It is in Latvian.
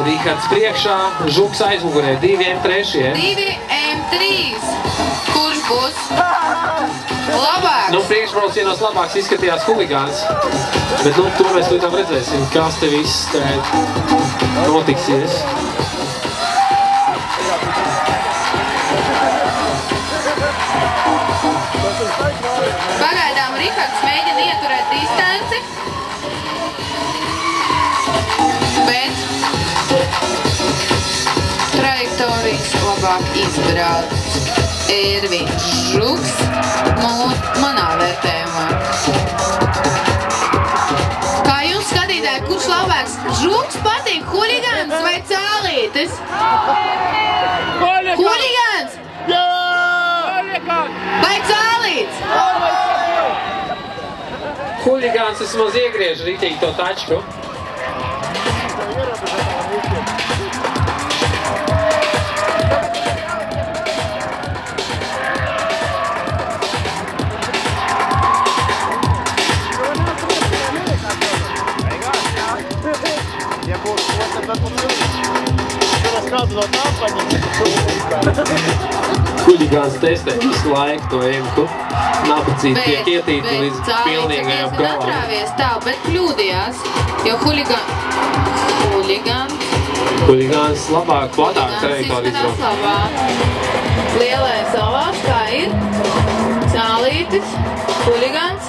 Rihards priekšā, Žuks aizmugurē, 2M3. 2M3. Kurš būs labāks? Nu, priekšbraucienos labāks izskatījās Huligāns. Bet, nu, to mēs līdz redzēsim, kas te viss notiksies. Pagaidām Rihards mēģina ieturēt distanci, bet trajektorijas labāk izbrauc Ervins Žuks manā vērtējumā. Kā jums skatītāji, kurš labāks? Žuks patīk, Huligāns vai Cālītis? Huligāns! Vai Cālītis? Huligāns vismaz iegriež ritīgi to tačku. Huligāns testē visu laiku to emku. Napacīt tiek ietīti līdz pilnīgajam galam. Atrāvies tā, bet kļūdījās, jo Huligāns labāk, platāk trajektoriju izbrauc. Lielais ovāls, kā ir Cālītis, Huligāns.